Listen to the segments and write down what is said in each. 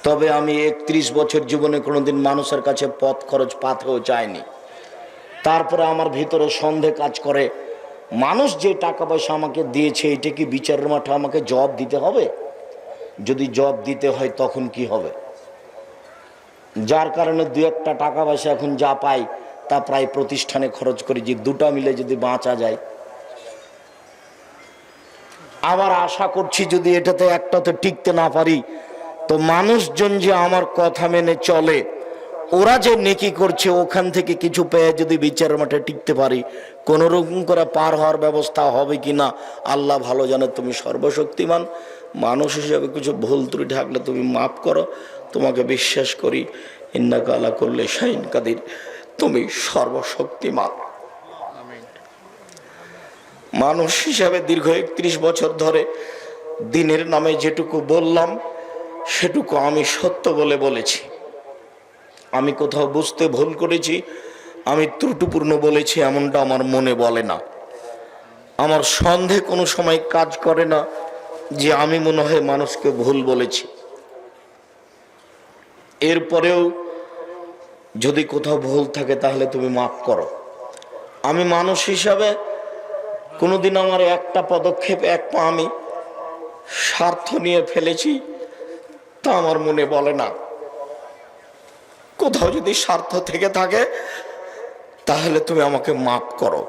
তবে আমি 31 বছর জীবনে কোনোদিন মানুষের কাছে পথ খরচ পাতেও চাইনি। তারপরে আমার ভিতরে সন্দেহ কাজ করে, মানুষ যে টাকা পয়সা আমাকে দিয়েছে এটা কি বিচারের মাঠে আমাকে জবাব দিতে হবে? যদি জবাব দিতে হয় তখন কি হবে? যার কারণে দু একটা টাকা পয়সা এখন যা পাই তা প্রায় প্রতিষ্ঠানে খরচ করি, যে দুটা মিলে যদি বাঁচা যায়। আবার আশা করছি যদি এটাতে একটাতে টিকতে না পারি তো মানুষজন যে আমার কথা মেনে চলে, ওরা যে নেকি করছে ওখান থেকে কিছু পেয়ে যদি বিচারের মাঠে টিকতে পারি, কোনো রকম করে পার হওয়ার ব্যবস্থা হবে কিনা আল্লাহ ভালো জানে। তুমি সর্বশক্তিমান, মানুষ হিসেবে কিছু ভুল ত্রুটি থাকলে তুমি মাফ করো। তোমাকে বিশ্বাস করি, ইন্নাকা আলা কুল্লি শাইইন কাদির, তুমি সর্বশক্তিমান। মানুষ হিসাবে দীর্ঘ 31 বছর ধরে দিনের নামে যেটুকু বললাম সেটুকু আমি সত্য বলে বলেছি। আমি কোথাও বুঝতে ভুল করেছি, আমি ত্রুটিপূর্ণ বলেছি এমনটা আমার মনে বলে না। আমার সন্দেহ কোনো সময় কাজ করে না যে আমি মনে হয় মানুষকে ভুল বলেছি। এরপরেও যদি কোথাও ভুল থাকে তাহলে তুমি মাফ করো। আমি মানুষ হিসাবে কোনোদিন আমার একটা পদক্ষেপ, এক পা আমি স্বার্থ নিয়ে ফেলেছি তা আমার মনে বলে না। কোথাও যদি স্বার্থ থেকে থাকে তাহলে তুমি আমাকে মাফ করো।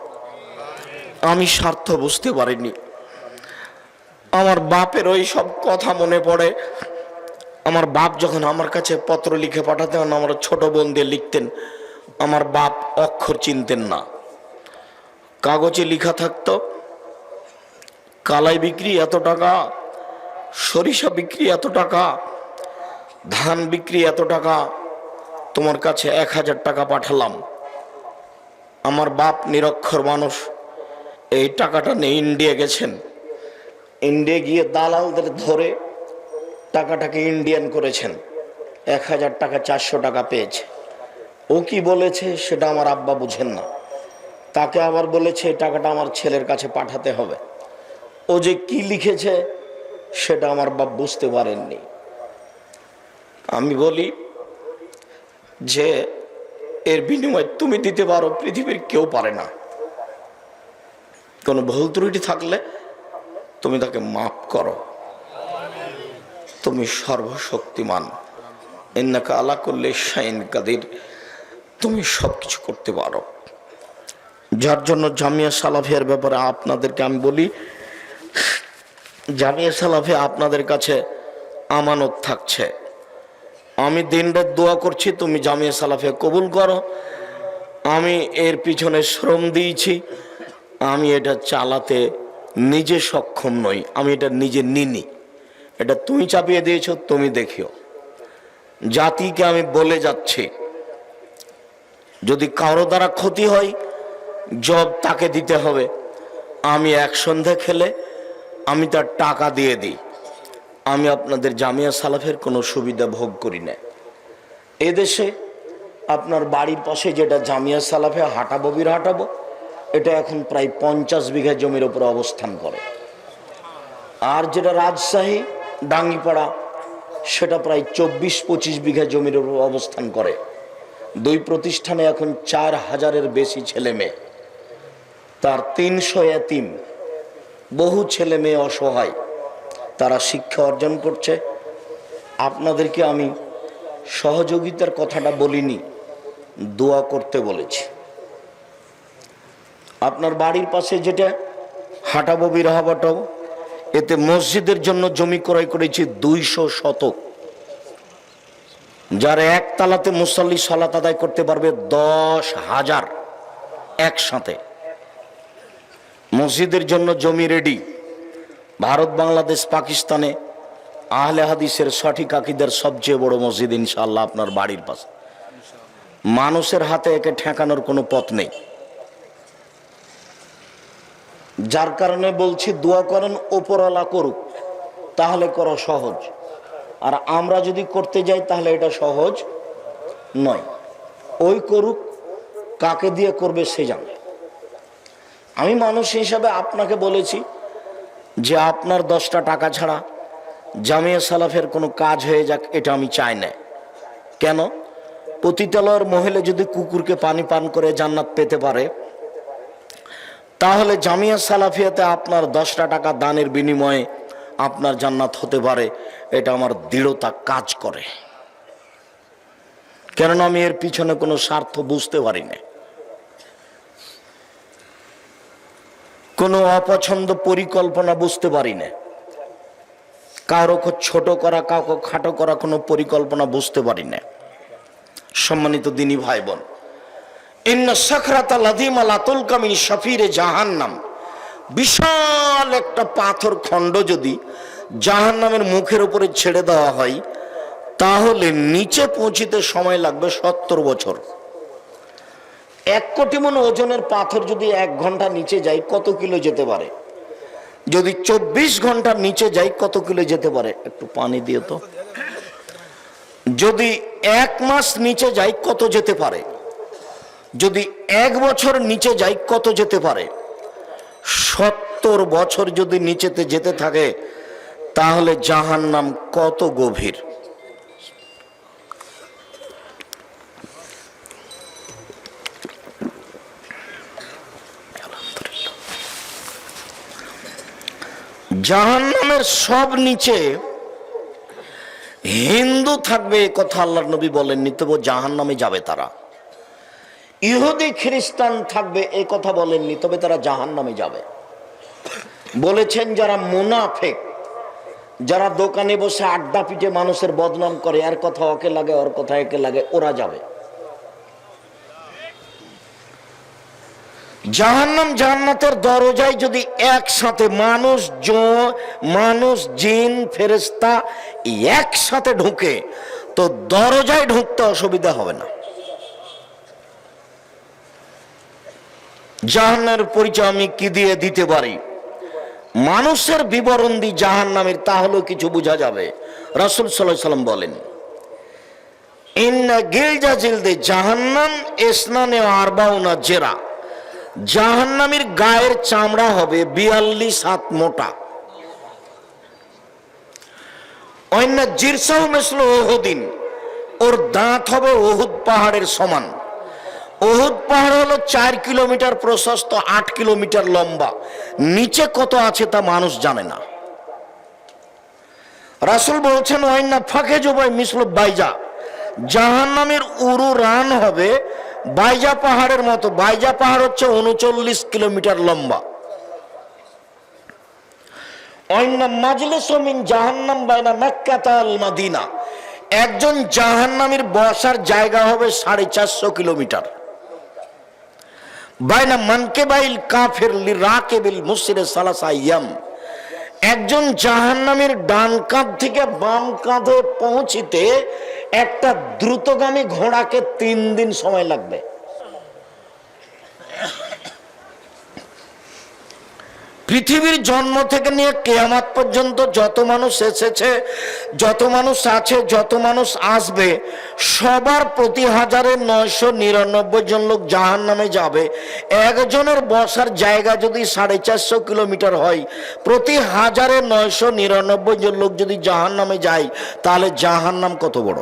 আমি স্বার্থ বুঝতে পারিনি। আমার বাপের ওই সব কথা মনে পড়ে। আমার বাপ যখন আমার কাছে পত্র লিখে পাঠাতেন, আমার ছোট বোন দিয়ে লিখতেন, আমার বাপ অক্ষর চিনতেন না। কাগজে লেখা থাকতো কালাই বিক্রি এত টাকা, সরিষা বিক্রি এত টাকা, ধান বিক্রি এত টাকা, তোমার কাছে 1000 টাকা পাঠালাম। আমার বাপ নিরক্ষর মানুষ, এই টাকাটা নিয়ে ইন্ডিয়া গেছেন। ইন্ডিয়া গিয়ে দালালদের ধরে টাকাটাকে ইন্ডিয়ান করেছেন। 1000 টাকা 400 টাকা পেয়েছে। ও কি বলেছে সেটা আমার আব্বা বুঝেন না। তাকে আবার বলেছে এই টাকাটা আমার ছেলের কাছে পাঠাতে হবে। ও যে কি লিখেছে সেটা আমার বাপ বুঝতে পারেননি। আমি বলি যে এর বিনিময়ে তুমি দিতে পারো, পৃথিবীর কেউ পারে না। কোনো ভুল ত্রুটি থাকলে তুমি তাকে মাফ করো। তুমি সর্বশক্তিমান, ইন্নাকা আলা কুল্লি শাইইন কাদির, তুমি সবকিছু করতে পারো। যার জন্য জামিয়া সালাফিয়ার ব্যাপারে আপনাদেরকে আমি বলি, জামিয়া সালাফিয়া আপনাদের কাছে আমানত থাকছে। আমি দিনরাত দোয়া করছি তুমি জামিয়া সালাফিয়া কবুল করো। আমি এর পিছনে শ্রম দিয়েছি, আমি এটা চালাতে নিজে সক্ষম নই, আমি এটা নিজে নিনি। এটা তুমি চাপিয়ে দিয়েছো, তুমি দেখিও। জাতিকে আমি বলে যাচ্ছি, যদি কারো দ্বারা ক্ষতি হয় জব তাকে দিতে হবে। আমি এক সন্ধে খেলে আমি তার টাকা দিয়ে দিই। আমি আপনাদের জামিয়া সালাফের কোনো সুবিধা ভোগ করি না। এদেশে আপনার বাড়ির পাশে যেটা জামিয়া সালাফে হাঁটাববির হাঁটাবো, এটা এখন প্রায় 50 বিঘা জমির উপরে অবস্থান করে। আর যেটা রাজশাহী ডাঙ্গিপাড়া সেটা প্রায় 24-25 বিঘা জমির উপর অবস্থান করে। দুই প্রতিষ্ঠানে এখন 4000-এর বেশি ছেলে মেয়ে, তার 300 এতিম, বহু ছেলে মেয়ে অসহায়, তারা শিক্ষা অর্জন করছে। আপনাদেরকে আমি সহযোগিতার কথাটা বলিনি, দোয়া করতে বলেছি। আপনার বাড়ির পাশে যেটা হাঁটাবো বিরাহাবাটো, এতে মসজিদের জন্য জমি ক্রয় করেছি 200 শতক। যার একতলাতে মুসল্লি সালাত আদায় করতে পারবে 10,000 একসাথে। মসজিদের জন্য জমি রেডি। ভারত, বাংলাদেশ, পাকিস্তানে আহলে হাদিসের সঠিক আকীদার সবচেয়ে বড় মসজিদ ইনশাআল্লাহ আপনার বাড়ির পাশে। মানুষের হাতে একে ঠেকানোর কোনো পথ নেই। যার কারণে বলছি দোয়া করেন ওপরওয়ালা করুক, তাহলে করা সহজ। আর আমরা যদি করতে যাই তাহলে এটা সহজ নয়। ওই করুক, কাকে দিয়ে করবে সে জানে। আমি মানুষ হিসাবে আপনাকে বলেছি যে আপনার 10টা টাকা ছাড়া জামিয়া সালাফের কোনো কাজ হয়ে যাক, এটা আমি চাই না। কেন? পতিতালয়ের মহিলা যদি কুকুরকে পানি পান করে জান্নাত পেতে পারে, তাহলে জামিয়া সালাফিয়াতে আপনার 10টা টাকা দানের বিনিময়ে আপনার জান্নাত হতে পারে। এটা আমার দৃঢ়তা কাজ করে, কেননা আমি এর পিছনে কোনো স্বার্থ বুঝতে পারি না, কোনো অপছন্দ পরিকল্পনা বুঝতে পারি না, কাউকে ছোট করা কাউকে খাটো করা কোনো পরিকল্পনা বুঝতে পারি না। সম্মানিত দিনী ভাই বোন, ইন্না সাকরাতা লাযীমা লা তুলকা মিন শাফিরে জাহান্নাম, বিশাল একটা পাথর খণ্ড যদি জাহান্নামের মুখের উপরে ছেড়ে দেওয়া হয়, তাহলে নিচে পৌঁছিতে সময় লাগবে 70 বছর। 1 কোটি মণ ওজনের পাথর যদি 1 ঘন্টা নিচে যায়, কত কিলো যেতে পারে? যদি 24 ঘন্টা নিচে যায়, কত কিলো যেতে পারে? একটু পানি দিয়ে তো। যদি 1 মাস নিচে যায়, কত যেতে পারে? যদি 1 বছর নিচে যায়, কত যেতে পারে? 70 বছর যদি নিচেতে যেতে থাকে, তাহলে জাহান্নাম কত গভীর। জাহান্নামের সব নিচে হিন্দু থাকবে, এ কথা আল্লাহর নবী বলেননি, তবু জাহান্নামে যাবে তারা। ইহুদি খ্রিস্টান থাকবে, এই কথা বলেননি, তবে তারা জাহান্নামে যাবে। বলেছেন যারা মুনাফিক, যারা দোকানে বসে আড্ডা পিটে মানুষের বদনাম করে, এর কথা ওকে লাগে ওর কথা একে লাগে, ওরা যাবে। জাহান্নাম জান্নাতের দরজায় যদি একসাথে মানুষ জিন ফেরেশতা একসাথে ঢুকে, তো দরজায় ঢুকতে অসুবিধা হবে না। জাহান্নামের পরিচয় আমি কি দিয়ে দিতে পারি? মানুষের বিবরণ দি জাহান্নামের, তাহলেও কিছু বোঝা যাবে। রাসূল সাল্লাল্লাহু আলাইহি ওয়াসাল্লাম বলেন, ইন্না গিলজা জিলদে জাহান্নাম ইসনানে আরবাউনা জেরা, জাহান্নামীর গায়ের চামড়া হবে 42 হাত মোটা। অন্য জিরসাউ মিসলু উহুদিন, ওর দাঁত হবে উহুদ পাহাড়ের সমান। উহুদ পাহাড় হলো 4 কিলোমিটার প্রশস্ত, 8 কিলোমিটার লম্বা। নিচে কত আছে তা মানুষ জানে না। রাসূল বলছেন, ওয়াইন্না ফাঁকে জবাই মিসলু বাইজা, জাহান্নামের উরু রান হবে বাইজা পাহাড়ের মতো। বাইজা পাহাড় হচ্ছে 39 কিলোমিটার লম্বা। অন্না মাজলিসু মিন জাহান্নাম বাইনা মক্কা আল মদিনা, একজন জাহান্নামীর বসার জায়গা হবে 450 কিলোমিটার। বাইনা মানকেবাইল কাফির লিরাকিবিল মুসির সালাসা আইয়াম, একজন জাহান্নামীর ডান কাঁধ থেকে বাম কাঁধে পৌঁছিতে একটা দ্রুতগামী ঘোড়াকে 3 দিন সময় লাগবে। পৃথিবীর জন্ম থেকে নিয়ে কিয়ামত পর্যন্ত যত মানুষ এসেছে, যত মানুষ আছে, যত মানুষ আসবে, সবার প্রতি 1999 জন লোক জাহান্নামে যাবে। একজনের বসার জায়গা যদি 450 কিলোমিটার হয়, প্রতি 1999 জন লোক যদি জাহান্নামে যায়, তাহলে জাহান্নাম কত বড়।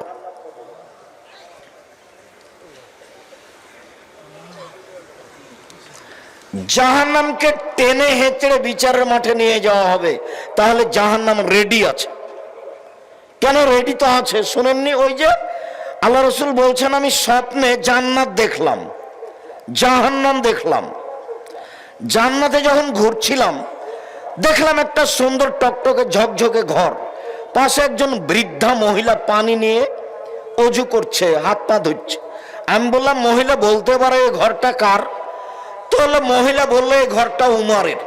জাহান্নামকে টেনে হেঁচড়ে বিচারের মাঠে নিয়ে যাওয়া হবে, তাহলে জাহান্নাম রেডি আছে। কেন রেডি তো আছে? শুনেননি? ওই যে আল্লাহ রাসূল বলছেন, আমি স্বপ্নে জান্নাত দেখলাম, জাহান্নাম দেখলাম। জান্নাতে যখন ঘুরছিলাম, দেখলাম একটা সুন্দর টকটকে ঝকঝকে ঘর, পাশে একজন বৃদ্ধা মহিলা পানি নিয়ে অজু করছে, হাত পা ধুচ্ছে। আমি বললাম, মহিলা বলতে পারে এই ঘরটা কার? তো মহিলা বললো, এই ঘরটা উমরের।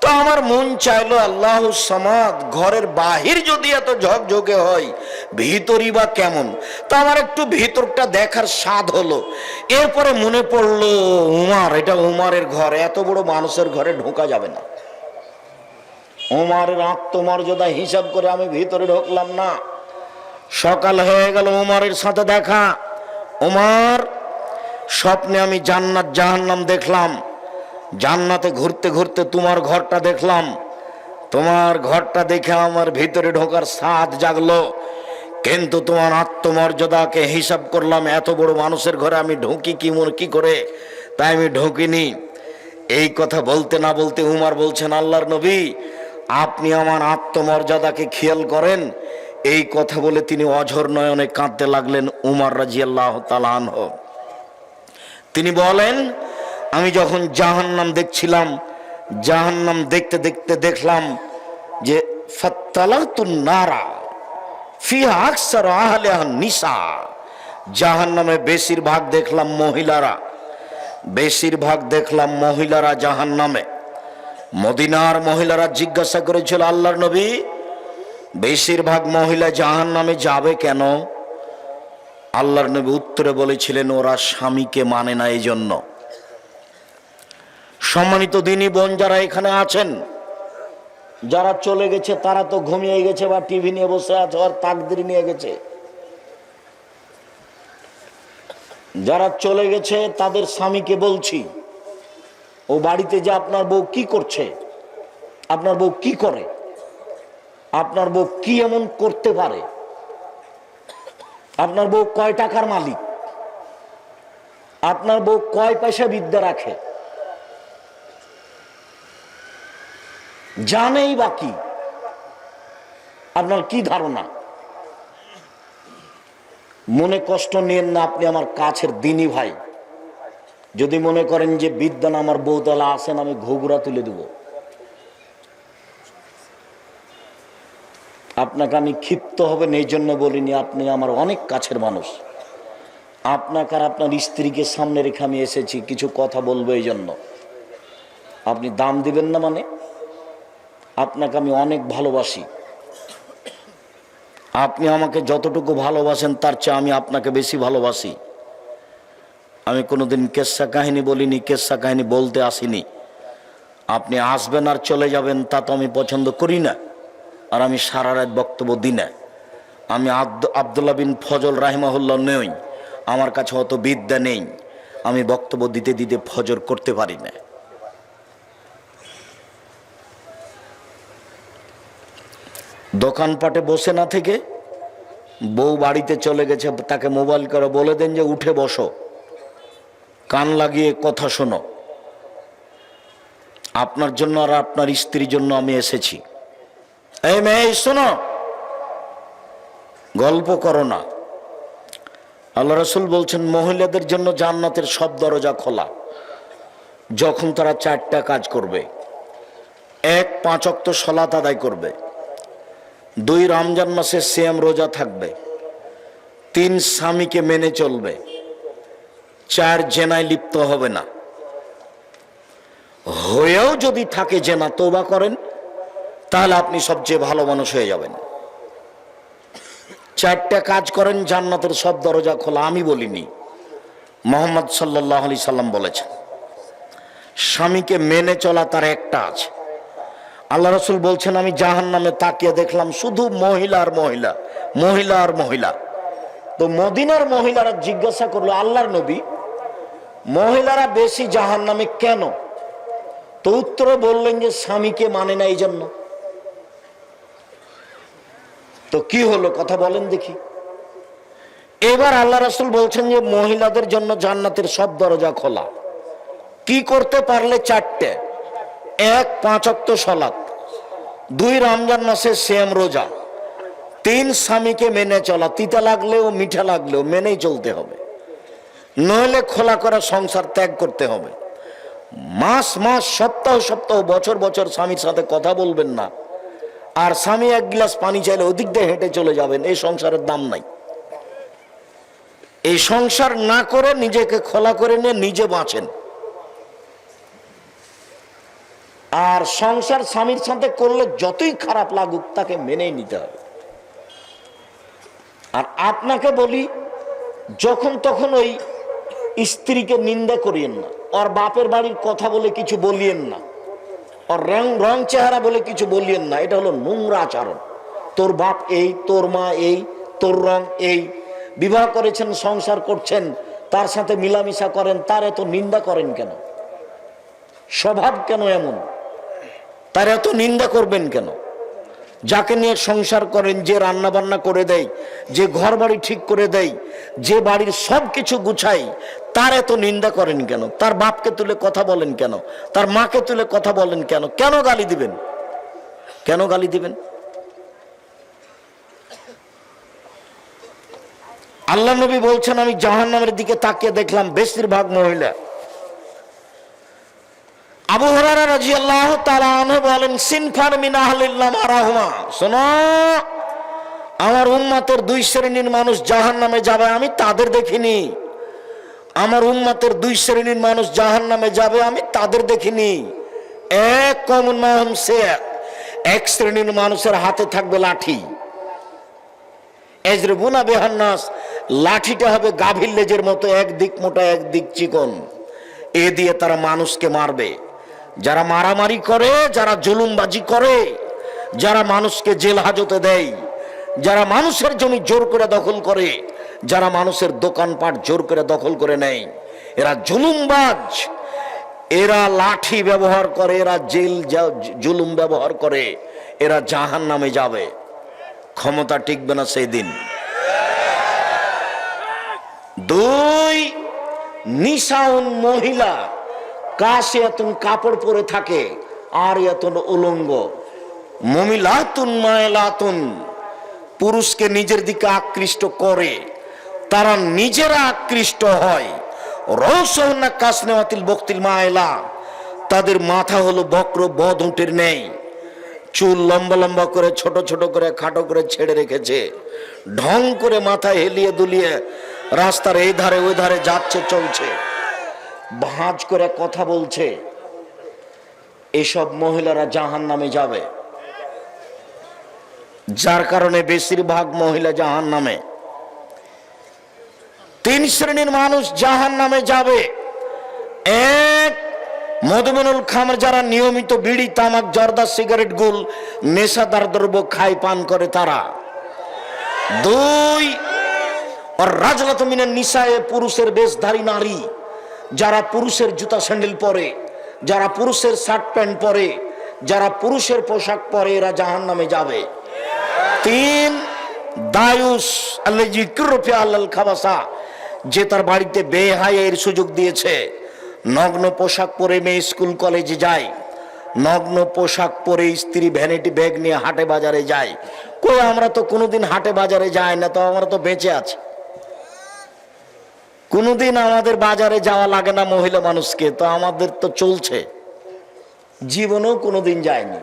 তো আমার মন চাইলো, আল্লাহু সামাদ, ঘরের বাহির যদি এত ঝকঝকে হয়, ভিতরই বা কেমন? তো আমার একটু ভিতরটা দেখার স্বাদ হলো। এরপরে মনে পড়লো, উমর, এটা উমরের ঘর, এত বড় মানুষের ঘরে ঢোকা যাবে না। উমরের আত্মমর্যাদা হিসাব করে আমি ভিতরে ঢুকলাম না। সকাল হয়ে গেল, উমরের সাথে দেখা। উমর, স্বপ্নে আমি জান্নাত জাহান্নাম দেখলাম, জান্নাতে ঘুরতে ঘুরতে তোমার ঘরটা দেখলাম, তোমার ঘরটা দেখে আমার ভিতরে ঢোকার সাধ জাগলো, কিন্তু তোমার আত্মমর্যাদাকে হিসাব করলাম, এত বড় মানুষের ঘরে আমি ঢুকি কি করে, তাই আমি ঢুকিনি। এই কথা বলতে না বলতে উমর বলছেন, আল্লাহর নবী আপনি আমার আত্মমর্যাদাকে খেয়াল করেন। এই কথা বলে তিনি অঝর নয়নে কাঁদতে লাগলেন। উমর রাদিয়াল্লাহু তাআলা আনহু তিনি বলেন, আমি যখন জাহান্নাম দেখছিলাম, জাহান্নাম দেখতে দেখতে দেখলাম যে ফাত্তালাতুন নারা ফিহা আকসার আহলিহা নিসা, জাহান্নামে বেশিরভাগ দেখলাম মহিলারা, বেশিরভাগ দেখলাম মহিলারা জাহান্নামে। মদিনার মহিলারা জিজ্ঞাসা করেছিল, আল্লাহর নবী বেশিরভাগ মহিলা জাহান্নামে যাবে কেন? আল্লাহর নবী উত্তরে বলেছিলেন, ওরা স্বামীকে মানে না এই জন্য। সম্মানিত দিনী বোন যারা এখানে আছেন, যারা চলে গেছে তারা তো ঘুমিয়ে গেছে বা টিভি নিয়ে বসে আছে আর তাকদীর নিয়ে গেছে। যারা চলে গেছে তাদের স্বামীকে বলছি, ও বাড়িতে যে আপনার বউ কি করছে, আপনার বউ কি করে, আপনার বউ কি এমন করতে পারে, আপনার বউ কয় টাকার মালিক, আপনার বউ কয় পয়সা বিদ্যা রাখে, জানেই বাকি, আপনার কি ধারণা? মনে কষ্ট নিয়েন না, আপনি আমার কাছের দিনী ভাই। যদি মনে করেন যে বিদ্যান আমার বউতলা আসেন, আমি ঘুঘুরা তুলে দেব, আপনাকে আমি ক্ষিপ্ত হবেন এই জন্য বলিনি, আপনি আমার অনেক কাছের মানুষ। আপনাকে আর আপনার স্ত্রীকে সামনে রেখে আমি এসেছি, কিছু কথা বলবো এই জন্য। আপনি দাম দিবেন না মানে? আপনাকে আমি অনেক ভালোবাসি, আপনি আমাকে যতটুকু ভালোবাসেন তার চেয়ে আমি আপনাকে বেশি ভালোবাসি। আমি কোনোদিন কেচ্ছা কাহিনী বলিনি, কেচ্ছা কাহিনী বলতে আসিনি। আপনি আসবেন আর চলে যাবেন তা তো আমি পছন্দ করি না, আর আমি সারা রাত বক্তব্য দিই না। আমি আব্দুল্লাহ বিন ফজল রাহিমাহুল্লাহ নই, আমার কাছে অত বিদ্যা নেই, আমি বক্তব্য দিতে দিতে ফজর করতে পারি না। দোকানপাটে বসে না থেকে বউ বাড়িতে চলে গেছে, তাকে মোবাইল করে বলে দেন যে উঠে বসো, কান লাগিয়ে কথা শোনো, আপনার জন্য আর আপনার স্ত্রীর জন্য আমি এসেছি। এই মেয়ে শোনো, গল্প করো না। আল্লাহ রাসূল বলছেন, মহিলাদের জন্য জান্নাতের সব দরজা খোলা যখন তারা 4টা কাজ করবে। 1, 5 ওয়াক্ত সালাত আদায় করবে। 2, রমজান মাসে সিয়াম রোজা থাকবে। 3, স্বামীকে মেনে চলবে। 4, জেনায় লিপ্ত হবে না। হয়েও যদি থাকে জেনা, তওবা করেন, তাহলে আপনি সবচেয়ে ভালো মানুষ হয়ে যাবেন। 4টা কাজ করেন, জান্নাতের সব দরজা খোলা। আমি বলিনি, মুহাম্মদ সাল্লাল্লাহু আলাইহি সাল্লাম বলেছেন। স্বামীকে মেনে চলা তার একটা আছে। আল্লাহ রাসূল বলছেন, আমি জাহান্নামে তাকিয়ে দেখলাম শুধু মহিলা আর মহিলা, মহিলা আর মহিলা। তো মদিনার মহিলারা জিজ্ঞাসা করলো, আল্লাহর নবী মহিলারা বেশি জাহান্নামে কেন? তো উত্তরে বললেন যে স্বামীকে মানে না এই জন্য। তো কি হলো কথা বলেন দেখি। এবার আল্লাহ রাসূল বলছেন যে মহিলাদের জন্য জান্নাতের সব দরজা খোলা। কি করতে পারলে? 4টে। 1, 5 ওয়াক্ত সালাত। 2, রমজান মাসে সিয়াম রোজা। 3, স্বামীকে মেনে চলা, তিতা লাগলেও মিঠা লাগলেও মেনেই চলতে হবে, নইলে খোলা করা সংসার ত্যাগ করতে হবে। মাস মাস, সপ্তাহ সপ্তাহ, বছর বছর স্বামীর সাথে কথা বলবেন না, আর স্বামী 1 গ্লাস পানি চাইলে ওদিক দিয়ে হেঁটে চলে যাবেন। এই সংসারের দাম নাই। এই সংসার না করে নিজেকে খোলা করে নিয়ে নিজে বাঁচেন। আর সংসার স্বামীর সাথে করলে যতই খারাপ লাগুক তাকে মেনেই নিতে হবে। আর আপনাকে বলি, যখন তখন ওই স্ত্রীকে নিন্দা করিয়েন না, ওর বাপের বাড়ির কথা বলে কিছু বলিয়েন না, ওর রং চেহারা বলে কিছু বলিয়েন না। এটা হলো নোংরা আচরণ। তোর বাপ এই, তোর মা এই, তোর রং এই। বিবাহ করেছেন, সংসার করছেন, তার সাথে মিলামিশা করেন, তার এত নিন্দা করেন কেন? স্বভাব কেন এমন? তার এত নিন্দা করবেন কেন? যাকে নিয়ে সংসার করেন, যে রান্না বান্না করে দেয়, যে ঘর বাড়ি ঠিক করে দেয়, যে বাড়ির সব কিছু গুছাই, তার এত নিন্দা করেন কেন? তার বাপকে তুলে কথা বলেন কেন? তার মাকে তুলে কথা বলেন কেন? কেন গালি দিবেন? কেন গালি দিবেন? আল্লাহ নবী বলছেন, আমি জাহান্নামের দিকে তাকিয়ে দেখলাম বেশিরভাগ মহিলা। আবু হুরায়রা রাদিয়াল্লাহু তাআলা আনহু বলেন, সিনফার মিন আহলিল নামারাহুমা, শোনো, আমার উম্মতের দুই শ্রেণীর মানুষ জাহান্নামে যাবে, আমি তাদের দেখিনি। আমার উম্মতের দুই শ্রেণীর মানুষ জাহান্নামে যাবে, আমি তাদের দেখিনি। এক কওমুন মাহুম সিয়াক, এক শ্রেণীর মানুষের হাতে থাকবে লাঠি। এজরিবুনা বিহান নাস, লাঠিটা হবে গাভীর লেজের মতো, একদিক মোটা একদিক চিকন। এ দিয়ে তারা মানুষকে মারবে। যারা মারামারি করে, যারা জুলুমবাজি করে, যারা মানুষকে জেল হাজতে দেয়, যারা মানুষের জমি জোর করে দখল করে, যারা মানুষের দোকানপাট জোর করে দখল করে নেয়, এরা জুলুমবাজ, এরা লাঠি ব্যবহার করে, এরা জেল জুলুম ব্যবহার করে, এরা জাহান্নামে যাবে। ক্ষমতা টিকবে না সেই দিন। দুই, নিসাউন, মহিলা, কাসিয়াতুন, কাপড় পরে থাকে, আর ইয়াতুন, উলঙ্গ। মুমিলাতুন মাইলাতুন, পুরুষকে নিজের দিকে আকৃষ্ট করে, তারা নিজেরা আকৃষ্ট হয়। রৌসুন্না কাসনাতিল বক্তিল মাইলা, তাদের মাথা হলো বক্র বদ উটের নেই, চুল লম্বা লম্বা করে, ছোট ছোট করে, খাটো করে ছেড়ে রেখেছে, ঢং করে মাথা হেলিয়ে দুলিয়ে রাস্তার এই ধারে ওই ধারে যাচ্ছে, চলছে, ভাঁজ করে কথা বলছে। এসব মহিলারা জাহান্নামে যাবে। যার কারণে বেশিরভাগ মহিলা জাহান্নামে। তিন শ্রেণীর মানুষ জাহান্নামে যাবে। এক, মদমিনুল খামর, যারা নিয়মিত বিড়ি, তামাক, জর্দা, সিগারেট, গুল, নেশাদার দ্রব্য খায়, পান করে তারা। দুই, আর রাজলাতু মিনান নিসায়ে, পুরুষের বেশধারী নারী, যারা পুরুষের জুতা স্যান্ডেল পরে, যারা পুরুষের শার্ট প্যান্ট পরে, যারা পুরুষের পোশাক পরে, এরা জাহান্নামে যাবে। তিন, দায়ুস আল্লাযী কুরফি আলাল খাবাসা, যে তার বাড়িতে বেহায়ার সুযোগ দিয়েছে। নগ্ন পোশাক পরে মেয়ে স্কুল কলেজে যায়, নগ্ন পোশাক পরে স্ত্রী ভ্যানিটি ব্যাগ নিয়ে হাটে বাজারে যায়। কই, আমরা তো কোনোদিন হাটে বাজারে যাই না, তো আমরা তো বেঁচে আছি। কোনোদিন আমাদের বাজারে যাওয়া লাগে না মহিলা মানুষকে, তো আমাদের তো চলছে। জীবনেও কোনোদিন যায়নি।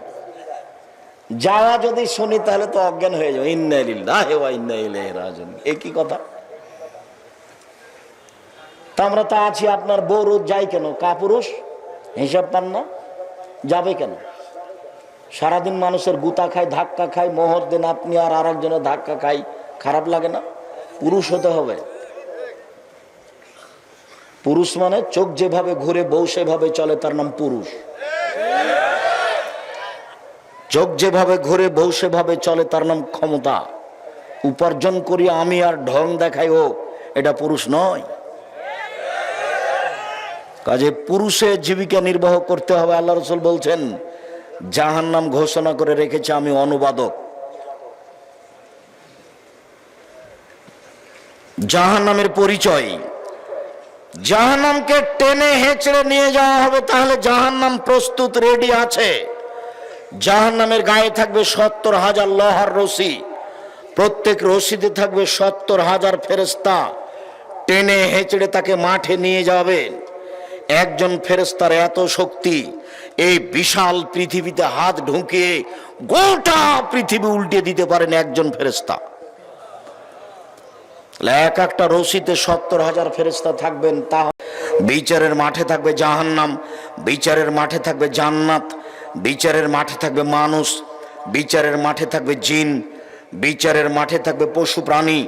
যাওয়া যদি শুনি তাহলে তো অজ্ঞান হয়ে যাবে। ইন্না লিল্লাহি ওয়া ইন্না ইলাইহি রাজিউন, একই কথা। তা আমরা তো আছি, আপনার বউ রোজ যায় কেন? কাপুরুষ, হিসাব পান না, যাবে কেন? সারাদিন মানুষের গুতা খায়, ধাক্কা খায়, মোহর দেন আপনি, আর আরেকজনের ধাক্কা খায়, খারাপ লাগে না? পুরুষ হতে হবে। পুরুষ মানে চোখ যেভাবে ঘুরে বউ সেভাবে চলে, তার নাম পুরুষ। চোখ যেভাবে ঘুরে বউ সেভাবে চলে, তার নাম ক্ষমতা। উপার্জন করি আমি আর ঢং দেখাই ও, এটা পুরুষ নয়। কাজে পুরুষের জীবিকা নির্বাহ করতে হবে। আল্লাহ রাসূল বলছেন, জাহান্নাম ঘোষণা করে রেখেছে, আমি অনুবাদক। জাহান্নামের পরিচয়, জাহান্নামকে টেনে হেঁচড়ে নিয়ে যাওয়া হবে, তাহলে জাহান্নাম প্রস্তুত, রেডি আছে। জাহান্নামের গায়ে থাকবে ৭০,০০০ লোহার রশি, প্রত্যেক রশিতে থাকবে ৭০,০০০ ফেরেশতা, টেনে হেঁচড়ে তাকে মাঠে নিয়ে যাবে। একজন ফেরেশতার এত শক্তি, এই বিশাল পৃথিবীতে হাত ঢুকিয়ে গোটা পৃথিবী উল্টে দিতে পারেন একজন ফেরেশতা। এক একটা রশিতে ৭০,০০০ ফেরেশতা থাকবেন। তা বিচারের মাঠে থাকবে জাহান্নাম, বিচারের মাঠে থাকবে জান্নাত, বিচারের মাঠে থাকবে মানুষ, বিচারের মাঠে থাকবে জিন, বিচারের মাঠে থাকবে পশু প্রাণী,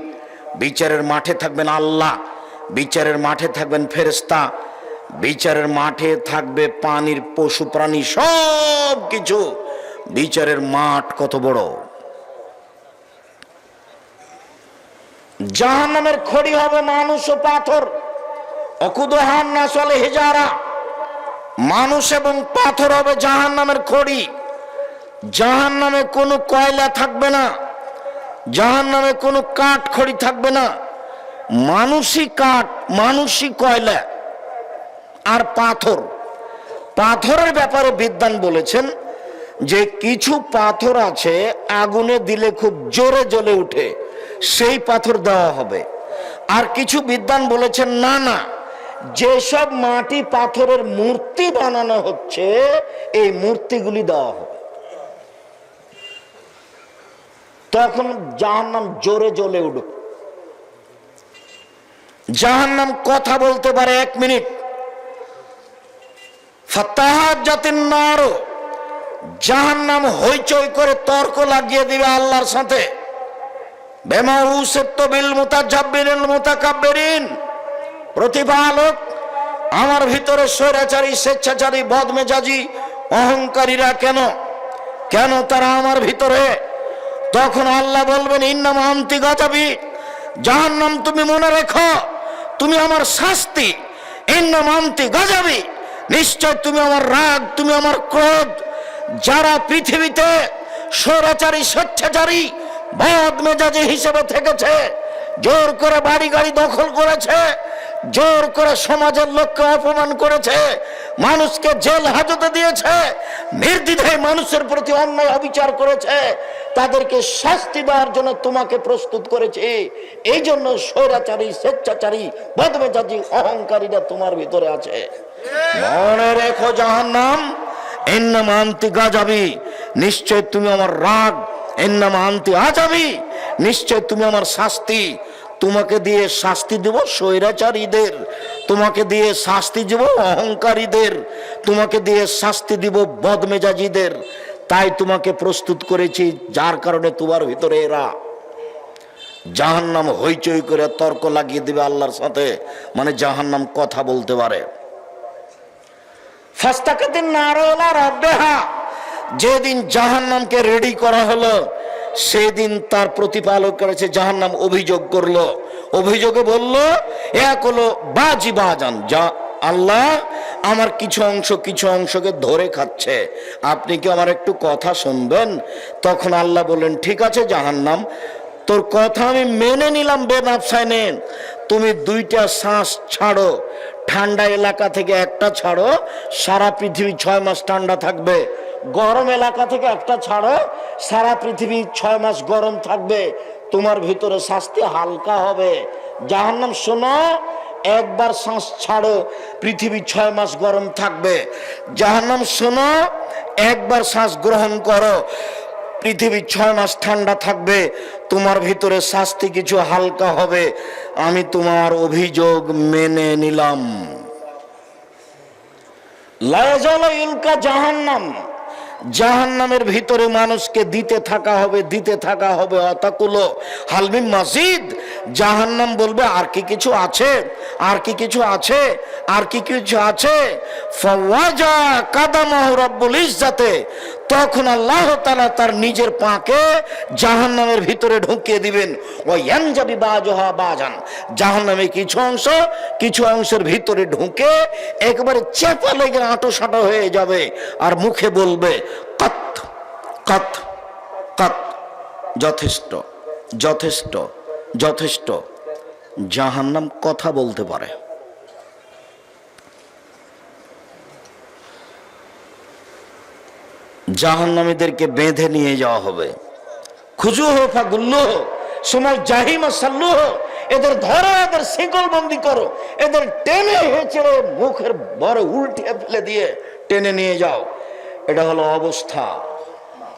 বিচারের মাঠে থাকবেন আল্লাহ, বিচারের মাঠে থাকবেন ফেরেশতা, বিচারের মাঠে থাকবে পানির পশু প্রাণী, সব কিছু। বিচারের মাঠ কত বড়! জাহান্নামের খড়ি হবে মানুষ ও পাথর। অকুদুহান নাস ওয়াল হিজারা, মানুষ এবং পাথর হবে জাহান্নামের খড়ি। জাহান্নামে কোনো কয়লা থাকবে না, জাহান্নামে কোনো কাঠ খড়ি থাকবে না, মানুষই কাঠ, মানুষই কয়লা আর পাথর। পাথরের ব্যাপারে বিদ্বান বলেছেন যে কিছু পাথর আছে আগুনে দিলে খুব জোরে জ্বলে উঠে, সেই পাথর দেওয়া হবে। আর কিছু বিদ্বান বলেছেন না না, যেসব মাটি পাথরের মূর্তি বানানো হচ্ছে এই মূর্তিগুলি দেওয়া হবে, তখন জাহান্নাম জোরে জ্বলে উঠবে। জাহান্নাম কথা বলতে পারে 1 মিনিট। ফাতাহাজ্জাতিন নার, জাহান্নাম হইচই করে তর্ক লাগিয়ে দিবে আল্লাহর সাথে। বিমা উসিত বিল মুতাজাব্বিরিল মুতাকাব্বিরিন, প্রতিপালক আমার ভিতরে স্বৈরাচারী, স্বেচ্ছাচারী, বদমেজাজি, অহংকারীরা কেন কেন তারা আমার ভিতরে? তখন আল্লাহ বলবেন ইন্নামা আনতি গাযাবি, জাহান্নাম তুমি মনে রেখো তুমি আমার শাস্তি। ইন্নামা আনতি গাযাবি, নিশ্চয় তুমি আমার রাগ, তুমি আমার ক্রোধ। যারা পৃথিবীতে স্বৈরাচারী, স্বেচ্ছাচারী, বদমেজাজি হিসেবে থেকেছে, জোর করে বাড়ি গাড়ি দখল করেছে, জোর করে সমাজের লোককে অপমান করেছে, মানুষকে জেল হাজতে দিয়েছে, নির্দ্বিধায় মানুষের প্রতি অন্যায় অবিচার করেছে, তাদেরকে শাস্তি দেওয়ার জন্য তোমাকে প্রস্তুত করেছে। এই জন্য স্বৈরাচারী, স্বেচ্ছাচারী, বদমেজাজি, অহংকারীরা তোমার ভিতরে আছে। মনে রেখো জাহান্নাম ইন্নামা আনতি গাযাবি, নিশ্চয় তুমি আমার রাগ। ইন্নামা আনতি আযাবি, নিশ্চয় তুমি আমার শাস্তি। তোমাকে দিয়ে শাস্তি দেব স্বৈরাচারীদের, তোমাকে দিয়ে শাস্তি দেব অহংকারীদের, তোমাকে দিয়ে শাস্তি দিব বদমেজাজিদের। তাই তোমাকে প্রস্তুত করেছি, যার কারণে তোমার ভিতরে এরা। জাহান্নাম হইচই করে তর্ক লাগিয়ে দিবে আল্লাহর সাথে, মানে জাহান্নাম কথা বলতে পারে। ফাস্তাকাতিন নারু ইলা রাব্বিহা, যেদিন জাহান্নামকে রেডি করা হলো সেদিন তার প্রতিপালক করেছে, জাহান্নাম অভিযোগ করলো, অভিযোগে বলল এক হলো বাজি বাজান, যা আল্লাহ আমার কিছু অংশকে ধরে খাচ্ছে, আপনি কি আমার একটু কথা শুনবেন? তখন আল্লাহ বললেন ঠিক আছে জাহান্নাম, তোর কথা আমি মেনে নিলাম, বেনাফসায় নেন, তুমি 2টা শ্বাস ছাড়ো, ঠান্ডা এলাকা থেকে একটা ছাড়ো, সারা পৃথিবী 6 মাস ঠান্ডা থাকবে। গরম এলাকা থেকে একটা ছাড়ো, সারা পৃথিবী 6 মাস গরম থাকবে, তোমার ভিতরে শাস্তি হালকা হবে। জাহান্নাম শোনো, একবার শ্বাস ছাড়ো, পৃথিবী 6 মাস গরম থাকবে। জাহান্নাম শোনো, একবার শ্বাস গ্রহণ করো, পৃথিবী 6 মাস ঠান্ডা থাকবে, তোমার ভিতরে শাস্তি কিছু হালকা হবে। আমি তোমার অভিযোগ মেনে নিলাম। লা ইয়াজালু ইলকা জাহান্নাম, জাহান্নামের ভিতরে মানুষকে দিতে থাকা হবে, দিতে থাকা হবে। অতাকুলো হালমিন মাজিদ, জাহান্নাম বলবে আর কি কিছু আছে, আর কি কিছু আছে, আর কি কিছু আছে। ফাওয়াজা কাদামাহু রাব্বুল ইজ্জাতে, তখন আল্লাহ তাআলা তার নিজের পাকে জাহান্নামের ভিতরে ঢুকিয়ে দিবেন। ও ইয়ানজাবি বাজুহা বাজান, জাহান্নামে কিছু অংশের ভিতরে ঢুকে একবারে চেপা লেগে আঁটো সাঁটো হয়ে যাবে, আর মুখে বলবে কাত কাত কাত, যথেষ্ট যথেষ্ট যথেষ্ট। জাহান্নাম কথা বলতে পারে। জাহান্নামীদেরকে বেঁধে নিয়ে যাওয়া হবে। খুজুহু ফাগুল্লুহু সুম্মা জাহিমা সাল্লুহু, এদের ধরো, এদের শিকল বন্দি করো, এদের টেনে হেঁচড়ে মুখের বরে উল্টে ফেলে দিয়ে টেনে নিয়ে যাও। এটা হলো অবস্থা।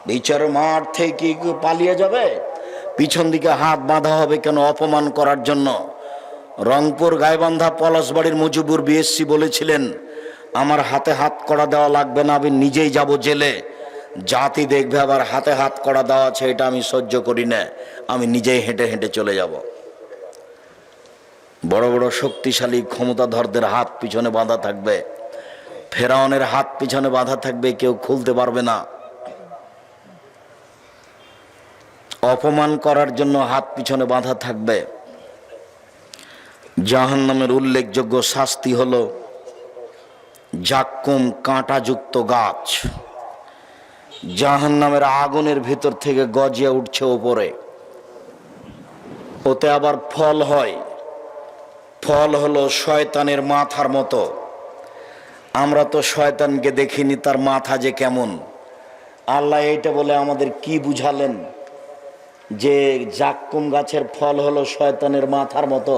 বিচার মাঠ থেকে কি পালিয়ে যাবে? পিছন দিকে হাত বাঁধা হবে কেন? অপমান করার জন্য। রংপুর গাইবান্ধা পলাশবাড়ির মুজিবুর বিএসসি বলেছিলেন আমার হাতে হাত কড়া দেওয়া লাগবে না, আমি নিজেই যাব জেলে। জাতি দেখবে আবার হাতে হাত কড়া দেওয়া আছে, এটা আমি সহ্য করি না, আমি নিজেই হেঁটে হেঁটে চলে যাব। বড় বড় শক্তিশালী ক্ষমতাধরদের হাত পিছনে বাঁধা থাকবে, ফেরাউনের হাত পিছনে বাঁধা থাকবে, কেউ খুলতে পারবে না। অপমান করার জন্য হাত পিছনে বাঁধা থাকবে। জাহান্নামের উল্লেখযোগ্য শাস্তি হলো জাক্কুম, কাঁটাযুক্ত গাছ। জাহান্নামের আগুনের ভিতর থেকে গজিয়ে উঠছে উপরে। ওতে আবার ফল হয়, ফল হলো শয়তানের মাথার মতো। আমরা তো শয়তানকে দেখিনি, তার মাথা যে কেমন। আল্লাহ এইটা বলে আমাদের কি বুঝালেন যে জাক্কুম গাছের ফল হলো শয়তানের মাথার মতো?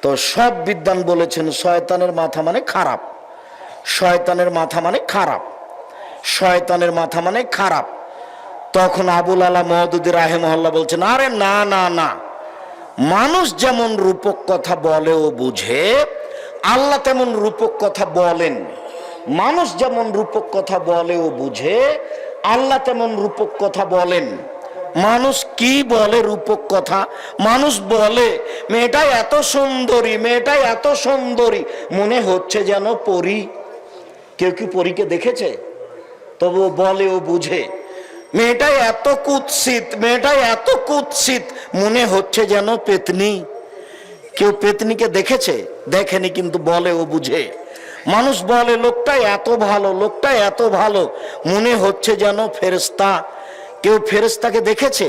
তো সব বিদ্বান বলেছেন শয়তানের মাথা মানে খারাপ, শয়তানের মাথা মানে খারাপ, শয়তানের মাথা মানে খারাপ। তখন আবুল আলা মওদুদি রাহিমাহুল্লাহ বলছেন, আরে না না না, মানুষ যেমন রূপক কথা বলে ও বুঝে, আল্লাহ তেমন রূপক কথা বলেন। মানুষ যেমন রূপক কথা বলে ও বুঝে, আল্লাহ তেমন রূপক কথা বলেন। মানুষ কি বলে রূপক কথা? মানুষ বলে মেয়েটা এত সুন্দরী, মেয়েটা এত সুন্দরী, মনে হচ্ছে যেন পরী। কেউ কি পরীকে দেখেছে? তবু বলে ও বুঝে। মেয়েটা এত কুৎসিত, মেয়েটা এত কুৎসিত, মনে হচ্ছে যেন পেতনি। কেউ পেতনিকে দেখেছে? দেখেনি, কিন্তু বলে ও বুঝে। মানুষ বলে লোকটা এত ভালো, লোকটা এত ভালো, মনে হচ্ছে যেন ফেরেশতা। কেউ ফেরেশতাকে দেখেছে?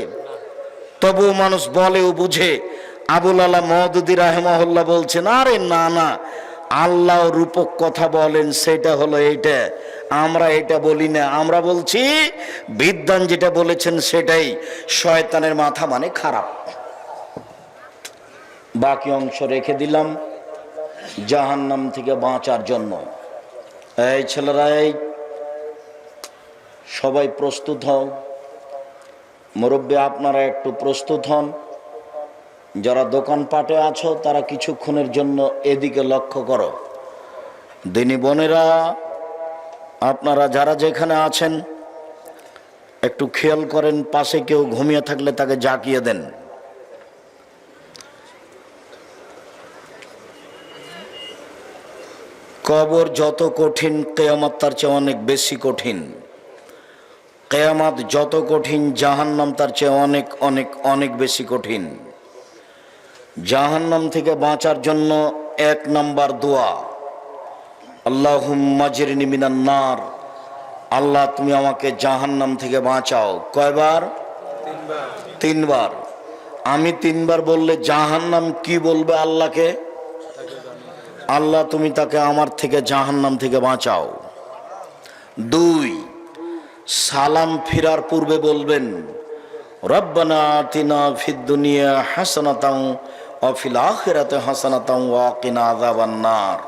তবু মানুষ বলে ও বুঝে। আবুল আলা মওদুদি রাহিমাহুল্লাহ বলছেন, আরে না না, আল্লাহ রূপক কথা বলেন, সেটা হলো এইটা, আমরা এটা বলি না। আমরা বলছি বিদ্বান যেটা বলেছেন সেটাই, শয়তানের মাথা মানে খারাপ। বাকি অংশ রেখে দিলাম জাহান্নাম থেকে বাঁচার জন্য। এই ছেলেরা, এই সবাই প্রস্তুত হও। মুরব্বী আপনারা একটু প্রস্তুত হন। যারা দোকানপাটে আছো তারা কিছুক্ষণের জন্য এদিকে লক্ষ্য করো। দিনী বোনেরা, আপনারা যারা যেখানে আছেন একটু খেয়াল করেন, পাশে কেউ ঘুমিয়ে থাকলে তাকে জাগিয়ে দেন। কবর যত কঠিন, কিয়ামত তার চেয়ে অনেক বেশি কঠিন। কিয়ামত যত কঠিন, জাহান্নাম তার চেয়ে অনেক অনেক অনেক বেশি কঠিন। জাহান্নাম থেকে বাঁচার জন্য 1 নম্বর দোয়া, আল্লাহুম্মা আজরিনি মিনান নার। আল্লাহ তুমি আমাকে জাহান্নাম থেকে বাঁচাও। কয়বার? 3 বার। আমি 3 বার বললে জাহান্নাম কি বলবে আল্লাহকে? আল্লাহ তুমি তাকে আমার থেকে জাহান্নাম থেকে বাঁচাও। 2, সালাম ফিরার পূর্বে বলবেন, রব্বানা আতিনা ফিদ দুনিয়া হাসানাতাও ওয়া ফিল আখিরাতি হাসানাতাও ওয়া কিনা আযাবান নার।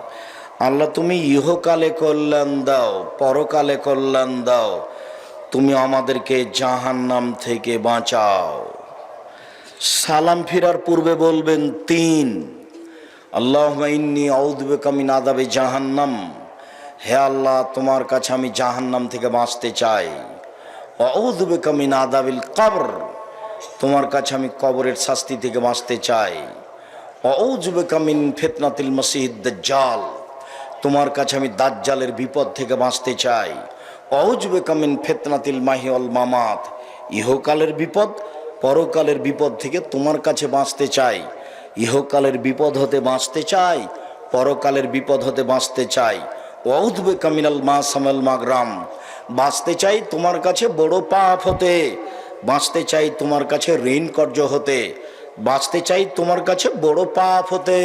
আল্লাহ তুমি ইহকালে কল্যাণ দাও, পরকালে কল্যাণ দাও, তুমি আমাদেরকে জাহান্নাম থেকে বাঁচাও। সালাম ফিরার পূর্বে বলবেন 3, আল্লাহুম্মা ইন্নী আউযু বিকা মিন আযাবি জাহান্নাম। হে আল্লাহ, তোমার কাছে আমি জাহান্নাম থেকে বাঁচতে চাই। ওয়া আউযু বিকা মিন আযাবিল কবর। তোমার কাছে আমি কবরের শাস্তি থেকে বাঁচতে চাই। ওয়া আউযু বিকা মিন ফিতনাতিল মাসিহিদ দাজ্জাল। তোমার কাছে আমি দাজ্জালের বিপদ থেকে বাঁচতে চাই। ওয়া আউযু বিকা মিন ফিতনাতিল মাহি ওয়াল মামাত। ইহকালের বিপদ, পরকালের বিপদ থেকে তোমার কাছে বাঁচতে চাই। ইহকালের বিপদ হতে বাঁচতে চাই, পরকালের বিপদ হতে বাঁচতে চাই। ওয়া আউযু বিকা মিনাল মাসামাল মাগরাম। বাঁচতে চাই তোমার কাছে বড় পাপ হতে, বাঁচতে চাই তোমার কাছে ঋণ কর্য হতে, বাঁচতে চাই তোমার কাছে বড় পাপ হতে,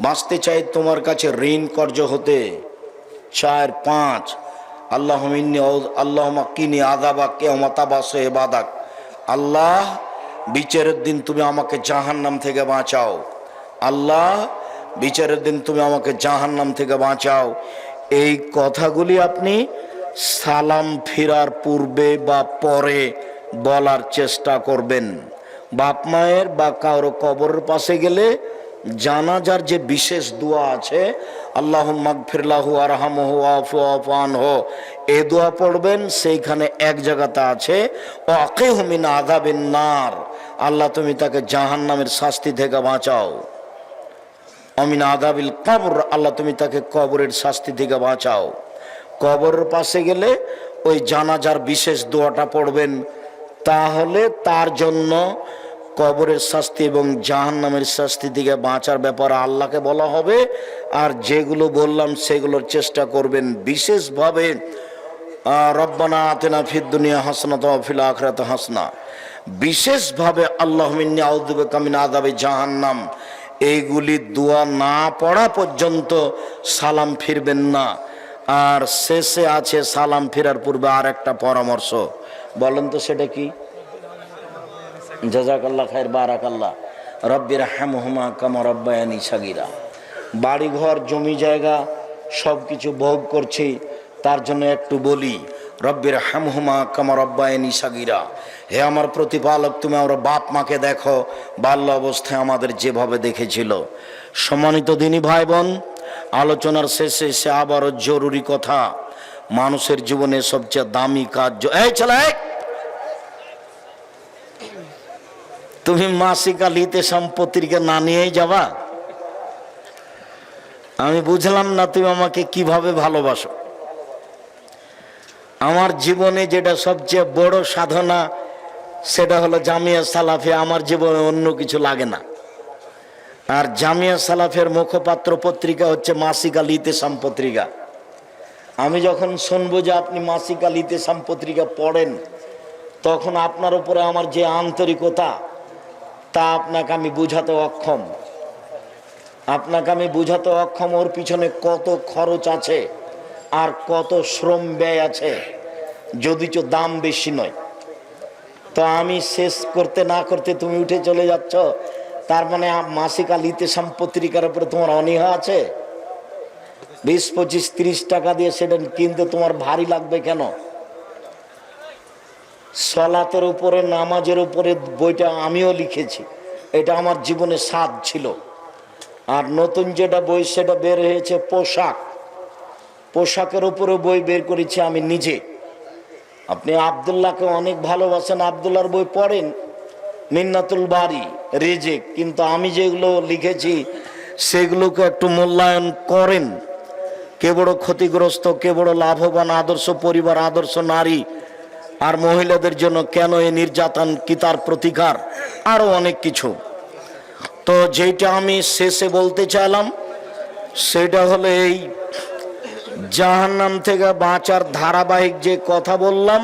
বাঁচতে চাই তোমার কাছে ঋণ কর্য হতে। 4, 5, আল্লাহুম্মা কিনি আযাবাক ইয়াওমা তাবাসু ইবাদাক। আল্লাহ, বিচারের দিন তুমি আমাকে জাহান্নাম থেকে বাঁচাও। আল্লাহ, বিচারের দিন তুমি আমাকে জাহান্নাম থেকে বাঁচাও। এই কথাগুলি আপনি সালাম ফিরার পূর্বে বা পরে বলার চেষ্টা করবেন। বাপ মায়ের বা কারো কবরের পাশে গেলে জানাজার যে বিশেষ দোয়া আছে, আল্লাহুম্মা গফির লাহু ওয়ারহামহু ওয়াফু আনহু, এই দোয়া পড়বেন। সেইখানে এক জায়গাতে আছে ওয়াকিহু মিন আযাবিন নার। আল্লাহ তুমি তাকে জাহান্নামের শাস্তি থেকে বাঁচাও। অমিন আযাবিল কবর, আল্লাহ তুমি তাকে কবরের শাস্তি থেকে বাঁচাও। কবরের পাশে গেলে ওই জানাজার বিশেষ দোয়াটা পড়বেন, তাহলে তার জন্য কবরের শাস্তি এবং জাহান্নামের শাস্তি থেকে বাঁচার ব্যাপারে আল্লাহকে বলা হবে। আর যেগুলো বললাম সেগুলোর চেষ্টা করবেন বিশেষভাবে রব্বানা আতিনা ফিদ দুনিয়া হাসানাত ওয়া ফিল আখিরাতি হাসানা, বিশেষভাবে আল্লাহুম্মা ইন্নী আউযু বিকা মিন আযাবি জাহান্নাম, এইগুলি দোয়া না পড়া পর্যন্ত সালাম ফিরবেন না। আর শেষে আছে সালাম ফেরার পূর্বে আর একটা পরামর্শ, বলেন তো সেটা কি? জাযাকাল্লাহ খায়ের, বারাকাল্লাহ। রব্বির হামহুমা কামা রব্বায়ানি সাগীরা। বাড়ি ঘর জমি জায়গা সব কিছু ভোগ করছি, তার জন্য একটু বলি, রব্বির হামহুমা কামা রব্বায়ানি সাগীরা। হে আমার প্রতিপালক, তুমি আমার বাপ মাকে দেখো বাল্য অবস্থায় আমাদের যেভাবে দেখেছিল। সম্মানিত দিনী ভাই বোন, আলোচনার শেষে এসে আবারও জরুরি কথা, মানুষের জীবনে সবচেয়ে দামি কাজ, এই চলে তুমি মাসিক আলিতে সম্পত্তিকে না নিয়েই যাবা? আমি বুঝলাম না তুমি আমাকে কিভাবে ভালোবাসো। আমার জীবনে যেটা সবচেয়ে বড় সাধনা সেটা হলো জামিয়া সালাফিয়া। আমার জীবনে অন্য কিছু লাগে না। আর জামিয়া সালাফের মুখপাত্র পত্রিকা হচ্ছে মাসিক আল ইতেসাম পত্রিকা। আমি যখন শুনবো যে আপনি মাসিক আল ইতেসাম পত্রিকা পড়েন, তখন আপনার উপরে আমার যে আন্তরিকতা তা আপনাকে আমি বুঝাতে অক্ষম। ওর পিছনে কত খরচ আছে আর কত শ্রম ব্যয় আছে, যদিচ দাম বেশি নয়। তো আমি শেষ করতে না করতে তুমি উঠে চলে যাচ্ছ, তার মানে মাসিক আল ইতেসাম পত্রিকার উপরে তোমার অনীহা আছে। 20, 25, 30 টাকা দিয়ে সেটা কিনতে তোমার ভারী লাগবে কেন? সলাতের উপরে, নামাজের উপরে বইটা আমিও লিখেছি, এটা আমার জীবনে স্বাদ ছিল। আর নতুন যেটা বই সেটা বের হয়েছে পোশাকের উপরে বই বের করেছি আমি নিজে। আপনি আব্দুল্লাহকে অনেক ভালোবাসেন, আব্দুল্লাহর বই পড়েন, মিন্নাতুল বারি, রেজেক, কিন্তু আমি যেগুলো লিখেছি সেগুলোকে একটু মূল্যায়ন করেন। কে বড় ক্ষতিগ্রস্ত, কে বড় লাভবান, আদর্শ পরিবার, আদর্শ নারী, আর মহিলাদের জন্য কেন এই নির্যাতন, কি তার প্রতিকার, আরো অনেক কিছু। তো যেটা আমি শেষে বলতে চাইলাম সেটা হলো এই জাহান্নাম থেকে বাঁচার ধারাবাহিক যে কথা বললাম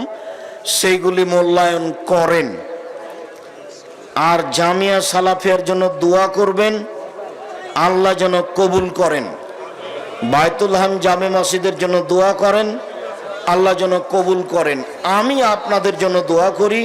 সেইগুলি মূল্যায়ন করেন। আর জামিয়া সালাফিয়ার জন্য দোয়া করবেন, আল্লাহ যেন কবুল করেন। বাইতুল হাম জামে মসজিদের জন্য দোয়া করেন, আল্লাহ যেন কবুল করেন। আমি আপনাদের জন্য দোয়া করি।